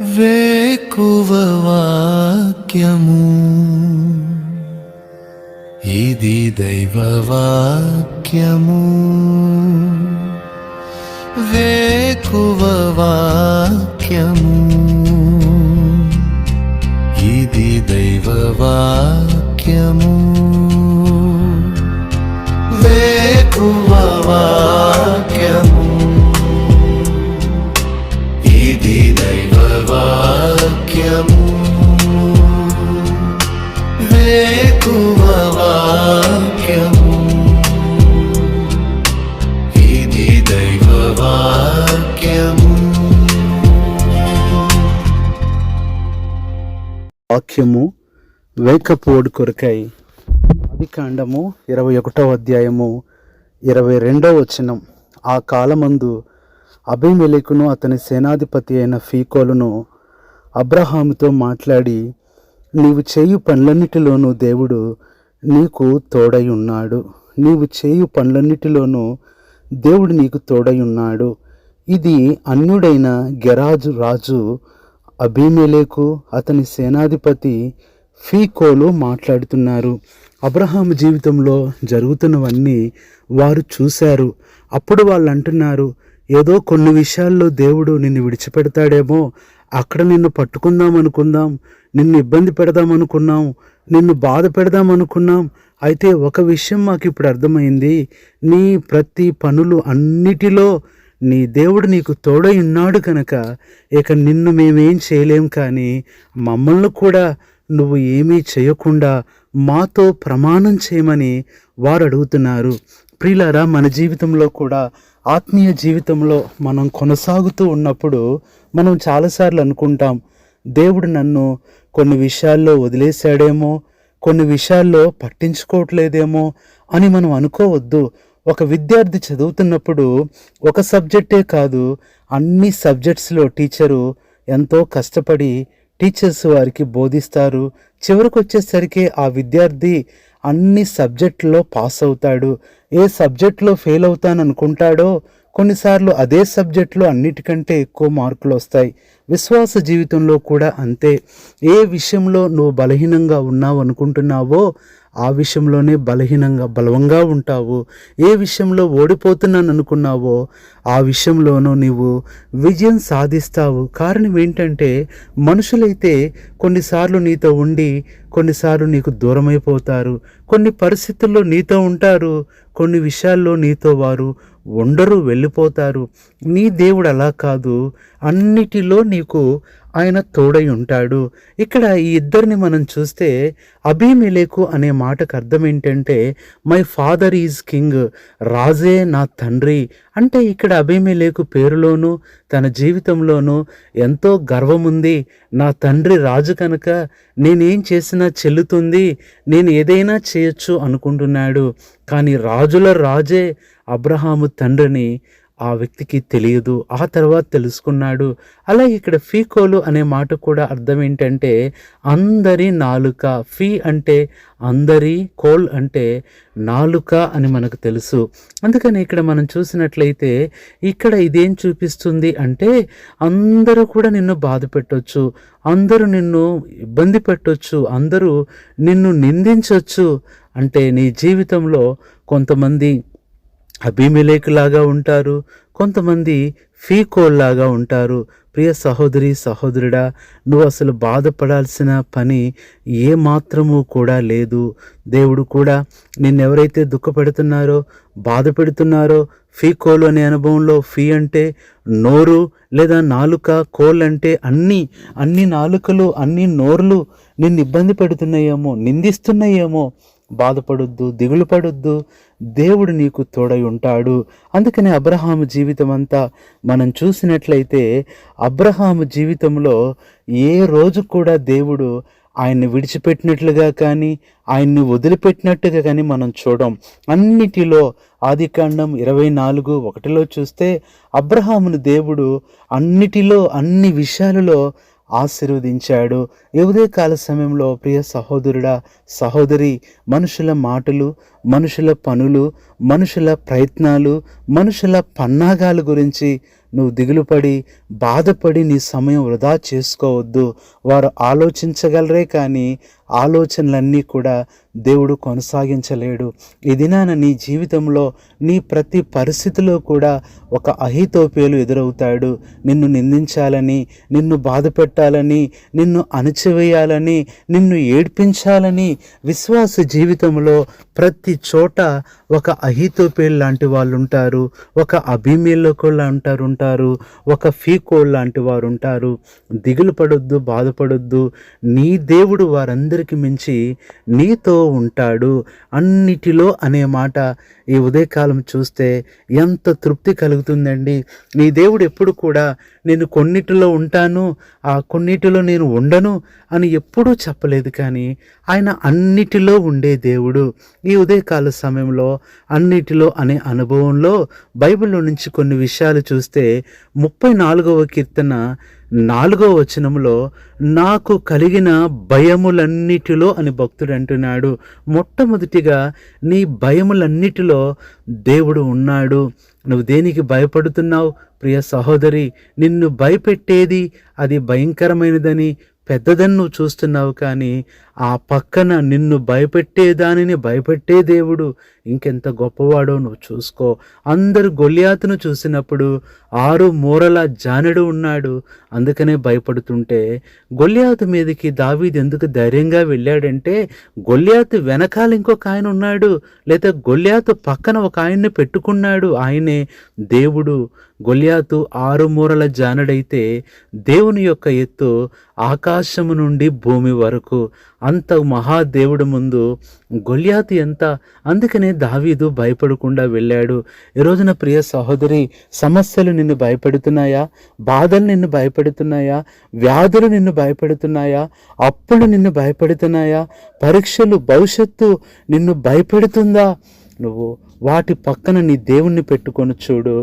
వేకువ వాక్యము ఇది దైవ వాక్యము. వేకువ వాక్యము ఇది దైవ వాక్యము. వేకువ వాక్యము ఇది దైవ వాక్యము. వేకువ వాక్యము ఇది దైవ వాక్యము. వాక్యము వేకపోడు కొరకై ఆదికాండము 21వ అధ్యాయము 22వ వచనం. ఆ కాలమందు అబీమెలెకును అతని సేనాధిపతి అయిన ఫీకోలును అబ్రహాముతో మాట్లాడి, నీవు చేయు పనులన్నిటిలోనూ దేవుడు నీకు తోడై ఉన్నాడు. నీవు చేయు పనులన్నిటిలోనూ దేవుడు నీకు తోడై ఉన్నాడు. ఇది అన్యుడైన గెరాజు రాజు అబీమెలెకు అతని సేనాధిపతి ఫీకోలు మాట్లాడుతున్నారు. అబ్రహాము జీవితంలో జరుగుతున్నవన్నీ వారు చూశారు. అప్పుడు వాళ్ళు అంటున్నారు, ఏదో కొన్ని విషయాల్లో దేవుడు నిన్ను విడిచిపెడతాడేమో, అక్కడ నిన్ను పట్టుకుందాం అనుకుందాం, నిన్ను ఇబ్బంది పెడదాం అనుకున్నాం, నిన్ను బాధ పెడదాం అనుకున్నాం. అయితే ఒక విషయం మాకు ఇప్పుడు అర్థమైంది, నీ ప్రతి పనులు అన్నిటిలో నీ దేవుడు నీకు తోడై ఉన్నాడు కనుక ఇక నిన్ను మేమేం చేయలేం, కానీ మమ్మల్ని కూడా నువ్వు ఏమీ చేయకుండా మాతో ప్రమాణం చేయమని వారు అడుగుతున్నారు. ప్రియులారా, మన జీవితంలో కూడా ఆత్మీయ జీవితంలో మనం కొనసాగుతూ ఉన్నప్పుడు మనం చాలాసార్లు అనుకుంటాం, దేవుడు నన్ను కొన్ని విషయాల్లో వదిలేశాడేమో, కొన్ని విషయాల్లో పట్టించుకోవట్లేదేమో అని మనం అనుకోవద్దు. ఒక విద్యార్థి చదువుతున్నప్పుడు ఒక సబ్జెక్టే కాదు, అన్ని సబ్జెక్ట్స్లో టీచరు ఎంతో కష్టపడి టీచర్స్ వారికి బోధిస్తారు. చివరికి వచ్చేసరికి ఆ విద్యార్థి అన్ని సబ్జెక్టులో పాస్ అవుతాడు. ఏ సబ్జెక్టులో ఫెయిల్ అవుతాననుకుంటాడో కొన్నిసార్లు అదే సబ్జెక్టులో అన్నిటికంటే ఎక్కువ మార్కులు వస్తాయి. విశ్వాస జీవితంలో కూడా అంతే. ఏ విషయంలో నువ్వు బలహీనంగా ఉన్నావు అనుకుంటున్నావో ఆ విషయంలోనే బలంగా ఉంటావు. ఏ విషయంలో ఓడిపోతున్నాను అనుకున్నావో ఆ విషయంలోనూ నీవు విజయం సాధిస్తావు. కారణం ఏంటంటే మనుషులైతే కొన్నిసార్లు నీతో ఉండి కొన్నిసార్లు నీకు దూరమైపోతారు. కొన్ని పరిస్థితుల్లో నీతో ఉంటారు, కొన్ని విషయాల్లో నీతో వారు ఉండరు, వెళ్ళిపోతారు. నీ దేవుడు అలా కాదు, అన్నిటిలో నీకు ఆయన తోడై ఉంటాడు. ఇక్కడ ఈ ఇద్దరిని మనం చూస్తే అబీమెలెకు అనే మాటకు అర్థం ఏంటంటే మై ఫాదర్ ఈజ్ కింగ్, రాజే నా తండ్రి. అంటే ఇక్కడ అబీమెలెకు పేరులోనూ తన జీవితంలోనూ ఎంతో గర్వం ఉంది. నా తండ్రి రాజు కనుక నేనేం చేసినా చెల్లుతుంది, నేను ఏదైనా చేయొచ్చు అనుకుంటున్నాడు. కానీ రాజుల రాజే అబ్రహాము తండ్రిని ఆ వ్యక్తికి తెలియదు, ఆ తర్వాత తెలుసుకున్నాడు. అలాగే ఇక్కడ ఫీకోలు అనే మాట కూడా అర్థం ఏంటంటే అందరి నాలుక. ఫీ అంటే అందరి, కోల్ అంటే నాలుక అని మనకు తెలుసు. అందుకని ఇక్కడ మనం చూసినట్లయితే ఇక్కడ ఇదేం చూపిస్తుంది అంటే అందరూ కూడా నిన్ను బాధ పెట్టొచ్చు, అందరూ నిన్ను ఇబ్బంది పెట్టొచ్చు, అందరూ నిన్ను నిందించవచ్చు. అంటే నీ జీవితంలో కొంతమంది అబీమెలెకు లాగా ఉంటారు, కొంతమంది ఫీకోల్ లాగా ఉంటారు. ప్రియ సహోదరి సహోదరుడా, నువ్వు అసలు బాధపడాల్సిన పని ఏ మాత్రము కూడా లేదు. దేవుడు కూడా నిన్నెవరైతే దుఃఖపెడుతున్నారో బాధ పెడుతున్నారో, ఫీకోలు అనే అనుభవంలో ఫీ అంటే నోరు లేదా నాలుక, కోల్ అంటే అన్ని నాలుకలు, అన్ని నోర్లు నిన్ను ఇబ్బంది పెడుతున్నాయేమో, నిందిస్తున్నాయేమో, బాధపడొద్దు, దిగులు పడొద్దు, దేవుడు నీకు తోడై ఉంటాడు. అందుకని అబ్రహాము జీవితం అంతా మనం చూసినట్లయితే అబ్రహాము జీవితంలో ఏ రోజు కూడా దేవుడు ఆయన్ని విడిచిపెట్టినట్లుగా కానీ ఆయన్ని వదిలిపెట్టినట్టుగా కానీ మనం చూడం. అన్నిటిలో ఆదికాండం 24:1 చూస్తే అబ్రహామును దేవుడు అన్నిటిలో అన్ని విషయాలలో ఆశీర్వదించాడు. ఈ ఉదయకాల సమయంలో ప్రియ సహోదరుడా సహోదరి, మనుషుల మాటలు, మనుషుల పనులు, మనుషుల ప్రయత్నాలు, మనుషుల పన్నాగాల గురించి నువ్వు దిగులుపడి బాధపడి నీ సమయం వృధా చేసుకోవద్దు. వారు ఆలోచించగలరే కానీ ఆలోచనలన్నీ కూడా దేవుడు కొనసాగించలేడు. ఈ దినాన నీ జీవితంలో నీ ప్రతి పరిస్థితిలో కూడా ఒక అహీతోపేలు ఎదురవుతాడు. నిన్ను నిందించాలని, నిన్ను బాధ పెట్టాలని, నిన్ను అణచివేయాలని, నిన్ను ఏడ్పించాలని విశ్వాస జీవితంలో ప్రతి చోట ఒక అహీతోపేలు లాంటి వాళ్ళు ఉంటారు, ఒక అబీమెలెకు ఉంటారు, ఒక ఫీకోల్ లాంటి వారు ఉంటారు. దిగులు పడొద్దు, బాధపడొద్దు. నీ దేవుడు వారందరికీ మించి నీతో ఉంటాడు అన్నిటిలో అనే మాట ఈ ఉదయకాలం చూస్తే ఎంత తృప్తి కలుగుతుందండి. నీ దేవుడు ఎప్పుడు కూడా నేను కొన్నిటిలో ఉంటాను, ఆ కొన్నిటిలో నేను ఉండను అని ఎప్పుడూ చెప్పలేదు. కానీ ఆయన అన్నిటిలో ఉండే దేవుడు. ఈ ఉదయకాల సమయంలో అన్నిటిలో అనే అనుభవంలో బైబిల్లో నుంచి కొన్ని విషయాలు చూస్తే 34వ కీర్తన 4వ వచనంలో నాకు కలిగిన భయములన్నిటిలో అని భక్తుడు అంటున్నాడు. మొట్టమొదటిగా నీ భయములన్నిటిలో దేవుడు ఉన్నాడు. నువ్వు దేనికి భయపడుతున్నావు ప్రియ సహోదరి? నిన్ను భయపెట్టేది అది భయంకరమైనదని పెద్దదని నువ్వు చూస్తున్నావు, కానీ ఆ పక్కన నిన్ను భయపెట్టే దానిని భయపెట్టే దేవుడు ఇంకెంత గొప్పవాడో నువ్వు చూసుకో. అందరూ గొల్యాతును చూసినప్పుడు 6 మూరల జానెడు ఉన్నాడు, అందుకనే భయపడుతుంటే గొల్యాతు మీదకి దావీదు ఎందుకు ధైర్యంగా వెళ్ళాడంటే గొల్యాతు వెనకాల ఇంకొక ఆయన ఉన్నాడు, లేదా గొల్యాతు పక్కన ఒక ఆయన్ని పెట్టుకున్నాడు. ఆయనే దేవుడు. గొల్యాతు 6 మూరల జానడైతే దేవుని యొక్క ఎత్తు ఆకాశము నుండి భూమి వరకు. అంత మహాదేవుడు ముందు గొల్యాతు ఎంత? అందుకనే దావీదు భయపడకుండా వెళ్ళాడు. ఈ రోజున ప్రియ సహోదరి, సమస్యలు నిన్ను భయపెడుతున్నాయా? బాధలు నిన్ను భయపెడుతున్నాయా? వ్యాధులు నిన్ను భయపెడుతున్నాయా? అప్పులు నిన్ను భయపెడుతున్నాయా? పరీక్షలు, భవిష్యత్తు నిన్ను భయపెడుతుందా? నువ్వు వాటి పక్కన నీ దేవుణ్ణి పెట్టుకొని చూడు,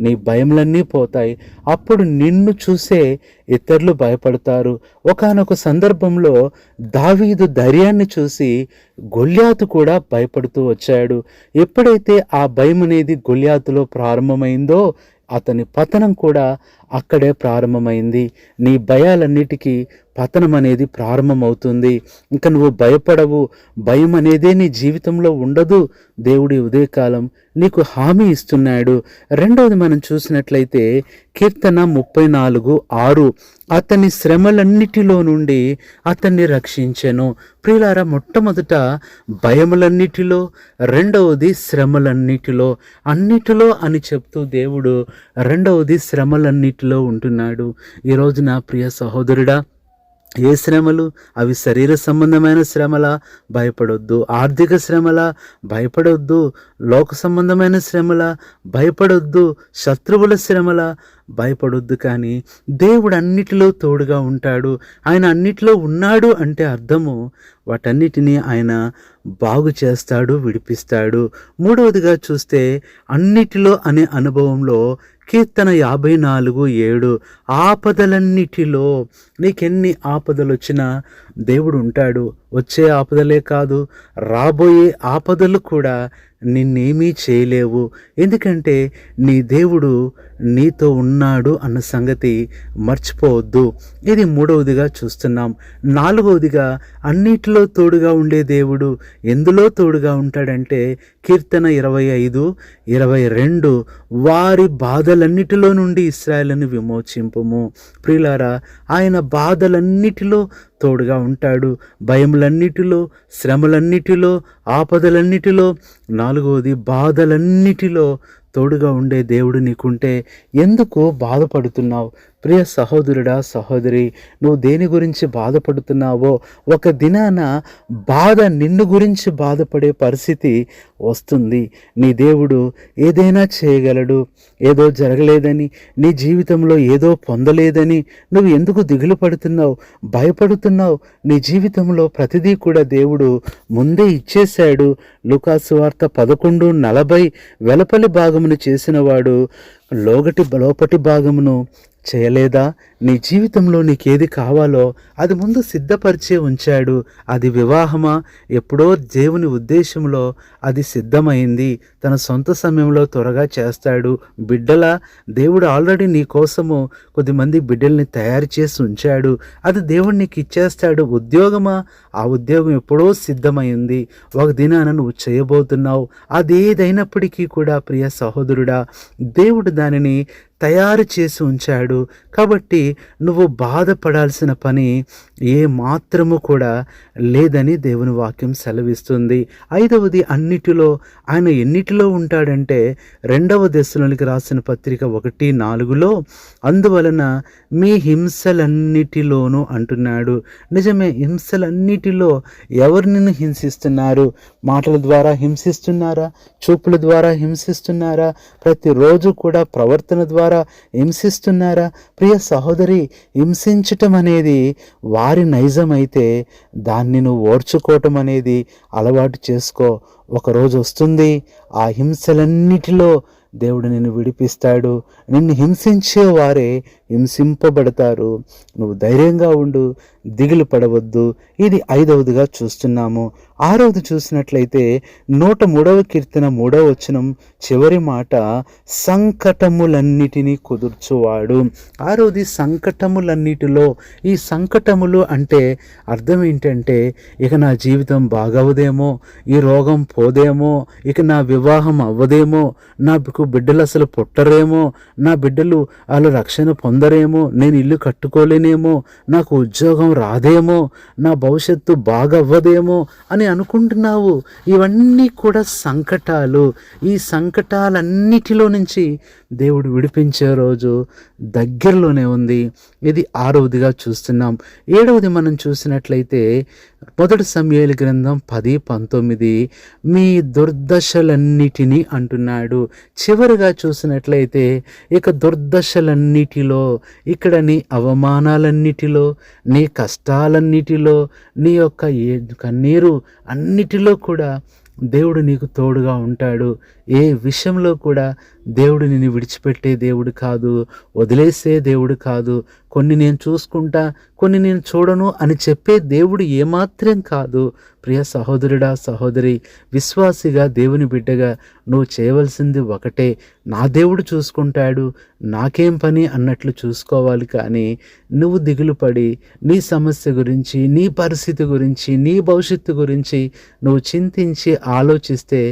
నీ భయములన్నీ పోతాయి. అప్పుడు నిన్ను చూసే ఇతరులు భయపడతారు. ఒకానొక సందర్భంలో దావీదు ధైర్యాన్ని చూసి గొల్యాతు కూడా భయపడుతూ వచ్చాడు. ఎప్పుడైతే ఆ భయం అనేది గొల్యాతులో ప్రారంభమైందో అతని పతనం కూడా అక్కడే ప్రారంభమైంది. నీ భయాలన్నిటికీ పతనం అనేది ప్రారంభమవుతుంది. ఇంకా నువ్వు భయపడవు, భయం అనేదే నీ జీవితంలో ఉండదు. దేవుడి ఉదయకాలం నీకు హామీ ఇస్తున్నాడు. రెండవది మనం చూసినట్లయితే కీర్తన 34:6 అతని శ్రమలన్నిటిలో నుండి అతన్ని రక్షించెను. ప్రియులారా, మొట్టమొదట భయములన్నిటిలో, రెండవది శ్రమలన్నిటిలో. అన్నిటిలో అని చెప్తూ దేవుడు రెండవది శ్రమలన్నిటిలో ఉంటున్నాడు. ఈ రోజున ప్రియ సహోదరుడా, ఏ శ్రమలు? అవి శరీర సంబంధమైన శ్రమలా? భయపడొద్దు. ఆర్థిక శ్రమలా? భయపడొద్దు. లోక సంబంధమైన శ్రమలా? భయపడొద్దు. శత్రువుల శ్రమలా? భయపడొద్దు. కానీ దేవుడు అన్నిటిలో తోడుగా ఉంటాడు. ఆయన అన్నిటిలో ఉన్నాడు అంటే అర్థము వాటన్నిటినీ ఆయన బాగు చేస్తాడు, విడిపిస్తాడు. మూడవదిగా చూస్తే అన్నిటిలో అనే అనుభవంలో కీర్తన 54:7 ఆపదలన్నిటిలో, నీకెన్ని ఆపదలు వచ్చినా దేవుడు ఉంటాడు. వచ్చే ఆపదలే కాదు, రాబోయే ఆపదలు కూడా నిన్నేమీ చేయలేవు. ఎందుకంటే నీ దేవుడు నీతో ఉన్నాడు అన్న సంగతి మర్చిపోవద్దు. ఇది మూడవదిగా చూస్తున్నాం. నాలుగవదిగా అన్నిటిలో తోడుగా ఉండే దేవుడు ఎందులో తోడుగా ఉంటాడంటే కీర్తన 25:22 వారి బాధలన్నిటిలో నుండి ఇశ్రాయేలును విమోచింపుము. ప్రియులారా, ఆయన బాధలన్నిటిలో తోడుగా ఉంటాడు. భయములన్నిటిలో, శ్రమలన్నిటిలో, ఆపదలన్నిటిలో, నాలుగవది బాధలన్నిటిలో తోడుగా ఉండే దేవుడు నీకుంటే ఎందుకు బాధపడుతున్నావు? ప్రియ సహోదరుడా, సహోదరి, నువ్వు దేని గురించి బాధపడుతున్నావో ఒక దినాన బాధ నిన్ను గురించి బాధపడే పరిస్థితి వస్తుంది. నీ దేవుడు ఏదైనా చేయగలడు. ఏదో జరగలేదని, నీ జీవితంలో ఏదో పొందలేదని నువ్వు ఎందుకు దిగులు పడుతున్నావు, భయపడుతున్నావు? నీ జీవితంలో ప్రతిదీ కూడా దేవుడు ముందే ఇచ్చేశాడు. లూకాసు వార్త 11:40 వెలుపలి భాగమును చేసినవాడు లోపటి భాగమును చేయలేదా? నీ జీవితంలో నీకేది కావాలో అది ముందు సిద్ధపరిచే ఉంచాడు. అది వివాహమా? ఎప్పుడో దేవుని ఉద్దేశంలో అది సిద్ధమైంది. తన సొంత సమయంలో త్వరగా చేస్తాడు. బిడ్డలా? దేవుడు ఆల్రెడీ నీ కోసము కొద్దిమంది బిడ్డల్ని తయారు చేసి ఉంచాడు. అది దేవుడు నీకు ఇచ్చేస్తాడు. ఉద్యోగమా? ఆ ఉద్యోగం ఎప్పుడో సిద్ధమైంది. ఒక దినాన నువ్వు చేయబోతున్నావు. అదేదైనప్పటికీ కూడా ప్రియ సహోదరుడా, దేవుడు దానిని తయారు చేసి ఉంచాడు. కాబట్టి నువ్వు బాధపడాల్సిన పని ఏ మాత్రము కూడా లేదని దేవుని వాక్యం సెలవిస్తుంది. ఐదవది, అన్నిటిలో ఆయన ఎన్నిటిలో ఉంటాడంటే 2వ దశలోనికి రాసిన పత్రిక 1:4 అందువలన మీ హింసలన్నిటిలోనూ అంటున్నాడు. నిజమే, హింసలన్నిటిలో ఎవరు నిన్ను హింసిస్తున్నారు? మాటల ద్వారా హింసిస్తున్నారా? చూపుల ద్వారా హింసిస్తున్నారా? ప్రతిరోజు కూడా ప్రవర్తన ద్వారా హింసిస్తున్నారా? ప్రియ సహోదరి, హింసించటం అనేది వారి నైజమైతే దాన్ని నువ్వు ఓర్చుకోవటం అనేది అలవాటు చేసుకో. ఒకరోజు వస్తుంది, ఆ హింసలన్నిటిలో దేవుడు నిన్ను విడిపిస్తాడు. నిన్ను హింసించే వారే హింసింపబడతారు. నువ్వు ధైర్యంగా ఉండు, దిగులు పడవద్దు. ఇది 5వదిగా చూస్తున్నాము. 6వది చూసినట్లయితే 103వ కీర్తన 3వ వచనం చివరి మాట, సంకటములన్నిటినీ కుదుర్చువాడు. 6వది సంకటములన్నిటిలో. ఈ సంకటములు అంటే అర్థం ఏంటంటే, ఇక నా జీవితం బాగవదేమో, ఈ రోగం పోదేమో, ఇక నా వివాహం అవ్వదేమో, నాకు బిడ్డలు అసలు పుట్టరేమో, నా బిడ్డలు వాళ్ళు రక్షణ పొందరేమో, నేను ఇల్లు కట్టుకోలేనేమో, నాకు ఉద్యోగం రాదేమో, నా భవిష్యత్తు బాగవ్వదేమో అని అనుకుంటున్నావు. ఇవన్నీ కూడా సంకటాలు. ఈ సంకటాలన్నిటిలో నుంచి దేవుడు విడిపించే రోజు దగ్గరలోనే ఉంది. ఇది 6వదిగా చూస్తున్నాం. 7వది మనం చూసినట్లయితే 1 సమూయేలు గ్రంథం 10:19 మీ దుర్దశలన్నిటినీ అంటున్నాడు. చివరిగా చూసినట్లయితే ఇక దుర్దశలన్నిటిలో, ఇక్కడ నీ అవమానాలన్నిటిలో, నీ కష్టాలన్నిటిలో, నీ యొక్క కన్నీరు అన్నిటిలో కూడా దేవుడు నీకు తోడుగా ఉంటాడు. ఏ విషయంలో కూడా దేవుడు నిన్ను విడిచిపెట్టే దేవుడు కాదు, వదిలేసే దేవుడు కాదు. కొన్ని నేను చూసుకుంటా, కొన్ని నేను చూడను అని చెప్పే దేవుడు ఏమాత్రం కాదు. ప్రియ సహోదరుడా, సహోదరి, విశ్వాసిగా, దేవుని బిడ్డగా నువ్వు చేయవలసింది ఒకటే, నా దేవుడు చూసుకుంటాడు, నాకేం పని అన్నట్లు చూసుకోవాలి. కానీ నువ్వు దిగులు పడి నీ సమస్య గురించి, నీ పరిస్థితి గురించి, నీ భవిష్యత్తు గురించి నువ్వు చింతించి ఆలోచిస్తే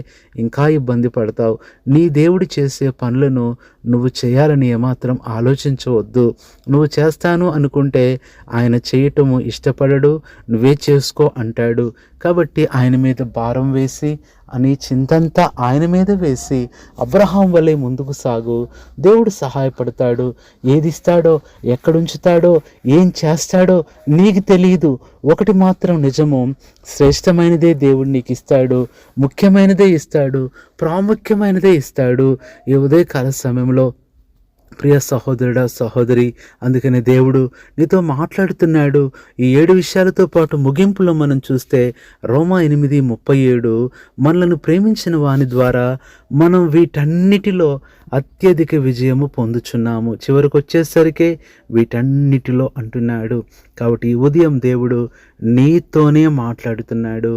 ఇంకా ఇబ్బంది పడతావు. నీ దేవుడు చేసే పనులను నువ్వు చేయాలని ఏమాత్రం ఆలోచించవద్దు. నువ్వు చేస్తాను అనుకుంటే ఆయన చేయటము ఇష్టపడడు, నువ్వే చేసుకో అంటాడు. కాబట్టి ఆయన మీద భారం వేసి, అని చింతంతా ఆయన మీద వేసి అబ్రహాం వలె ముందుకు సాగు. దేవుడు సహాయపడతాడు. ఏది ఇస్తాడో, ఎక్కడుంచుతాడో, ఏం చేస్తాడో నీకు తెలియదు. ఒకటి మాత్రం నిజము, శ్రేష్టమైనదే దేవుడు నీకు ఇస్తాడు, ముఖ్యమైనదే ఇస్తాడు, ప్రాముఖ్యమైనదే ఇస్తాడు. ఈ ఉదయకాల సమయంలో ప్రియ సహోదరుడా, సహోదరి, అందుకని దేవుడు నీతో మాట్లాడుతున్నాడు. ఈ 7 విషయాలతో పాటు ముగింపులో మనం చూస్తే రోమా 8:37 మనలను ప్రేమించిన వాని ద్వారా మనం వీటన్నిటిలో అత్యధిక విజయము పొందుచున్నాము. చివరికి వచ్చేసరికి వీటన్నిటిలో అంటున్నాడు. కాబట్టి ఈ ఉదయం దేవుడు నీతోనే మాట్లాడుతున్నాడు.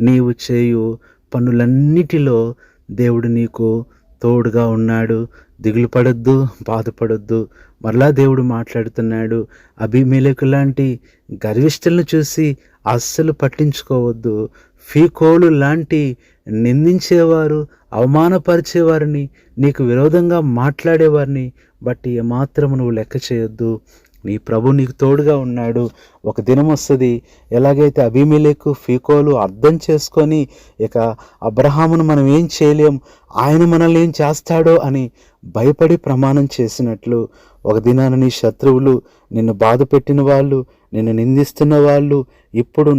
నీవు చేయు పనులన్నిటిలో దేవుడు నీకు తోడుగా ఉన్నాడు. దిగులు పడొద్దు, బాధపడొద్దు. మరలా దేవుడు మాట్లాడుతున్నాడు. అబీమెలెకు లాంటి గర్విష్ఠులను చూసి అస్సలు పట్టించుకోవద్దు. ఫీకోలు లాంటి నిందించేవారు, అవమానపరిచేవారిని, నీకు విరోధంగా మాట్లాడేవారిని బట్టి ఏమాత్రం నువ్వు లెక్క చేయొద్దు. నీ ప్రభు నీకు తోడుగా ఉన్నాడు. ఒక దినం వస్తుంది, ఎలాగైతే అబీమెలెకు, ఫీకోలు అర్థం చేసుకొని ఇక అబ్రహామును మనం ఏం చేయలేం, ఆయన మనల్ని ఏం చేస్తాడో అని భయపడి ప్రమాణం చేసినట్లు ఒక దినాన నీ శత్రువులు, నిన్ను బాధ పెట్టిన వాళ్ళు, నిన్ను నిందిస్తున్న వాళ్ళు ఇప్పుడు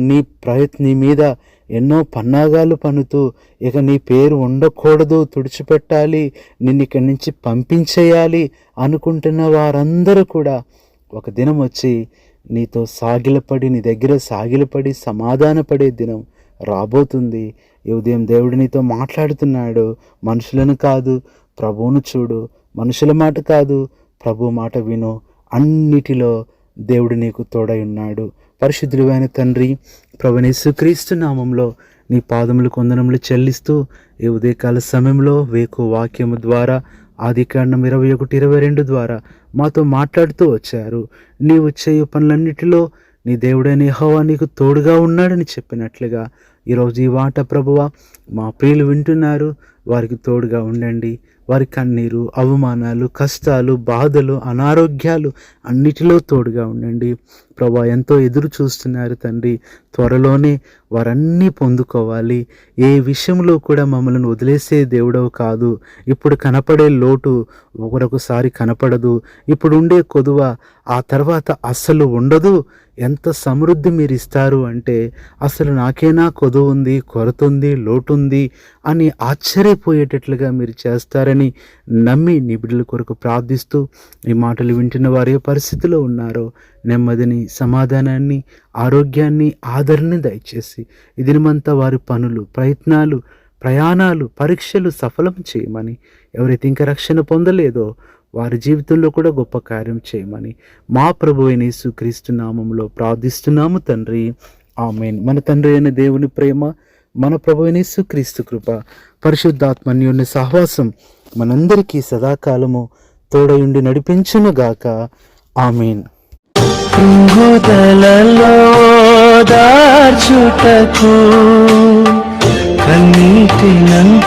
నీ మీద ఎన్నో పన్నాగాలు పన్నుతూ ఇక నీ పేరు ఉండకూడదు, తుడిచిపెట్టాలి, నిన్ను ఇక్కడి నుంచి పంపించేయాలి అనుకుంటున్న వారందరూ కూడా ఒక దినం వచ్చి నీతో సాగిలపడి, నీ దగ్గర సాగిలపడి సమాధానపడే దినం రాబోతుంది. ఈ ఉదయం దేవుడు నీతో మాట్లాడుతున్నాడు. మనుషులను కాదు, ప్రభువును చూడు. మనుషుల మాట కాదు, ప్రభు మాట విను. అన్నిటిలో దేవుడు నీకు తోడై ఉన్నాడు. పరిశుద్ధుడైన తండ్రి, ప్రభువైన యేసుక్రీస్తు నామంలో నీ పాదములకు వందనములు చెల్లిస్తూ ఈ ఉదయకాల సమయంలో వేకు వాక్యము ద్వారా ఆదికాండం 21:22 ద్వారా మాతో మాట్లాడుతూ వచ్చారు. నీవు చేయు పనులన్నిటిలో నీ దేవుడైన యెహోవా నీకు తోడుగా ఉన్నాడని చెప్పినట్లుగా ఈరోజు ఈ మాట ప్రభువా మా ప్రియులు వింటున్నారు, వారికి తోడుగా ఉండండి. వారి కన్నీరు, అవమానాలు, కష్టాలు, బాధలు, అనారోగ్యాలు అన్నిటిలో తోడుగా ఉండండి. ప్రభా ఎంతో ఎదురు చూస్తున్నారు తండ్రి, త్వరలోనే వారన్నీ పొందుకోవాలి. ఏ విషయంలో కూడా మమ్మల్ని వదిలేసే దేవుడవు కాదు. ఇప్పుడు కనపడే లోటు ఒకరొకసారి కనపడదు, ఇప్పుడు ఉండే కొదువ ఆ తర్వాత అస్సలు ఉండదు. ఎంత సమృద్ధి మీరు ఇస్తారు అంటే అసలు నాకేనా కొదువ ఉంది, కొరత ఉంది, లోటు ఉంది అని ఆశ్చర్యపోయేటట్లుగా మీరు చేస్తారని నమ్మి నీ బిడ్డల కొరకు ప్రార్థిస్తూ ఈ మాటలు వింటున్న వారి పరిస్థితిలో ఉన్నారో నెమ్మదిని, సమాధానాన్ని, ఆరోగ్యాన్ని, ఆదరణని దయచేసి ఈ దినమంతా వారి పనులు, ప్రయత్నాలు, ప్రయాణాలు, పరీక్షలు సఫలం చేయమని, ఎవరైతే ఇంకా రక్షణ పొందలేదో వారి జీవితంలో కూడా గొప్ప కార్యం చేయమని మా ప్రభువైన యేసుక్రీస్తు నామములో ప్రార్థిస్తున్నాము తండ్రి, ఆమేన్. మన తండ్రి అయిన దేవుని ప్రేమ, మన ప్రభువైన యేసుక్రీస్తు కృప, పరిశుద్ధాత్మ అన్యోన్య సహవాసం మనందరికీ సదాకాలము తోడయుండి నడిపించునుగాక. ఆమేన్. కృంగుదలలో దార్చుటకు కన్నీటినంతటిని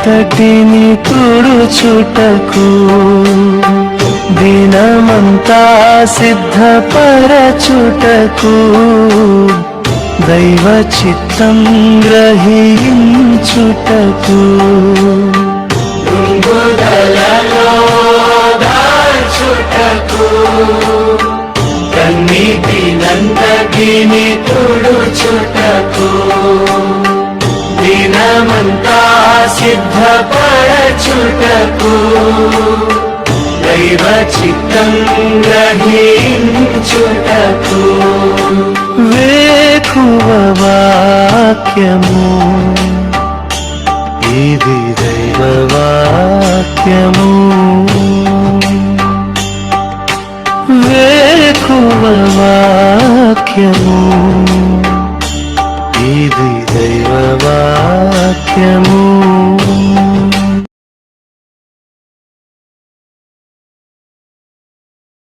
తుడుచుటకు దినమంతా సిద్ధపరచుటకు దైవ చిత్తం గ్రహించుటకు కన్నీటినంతటిని తుడుచుటకు దినమంతా సిద్ధపరచుటకు దైవ చిత్తం గ్రహించుటకు వేకువ వాక్యము, ఇది దైవ వాక్యము. వేకువ వాక్యము, ఇది దైవ వాక్యము.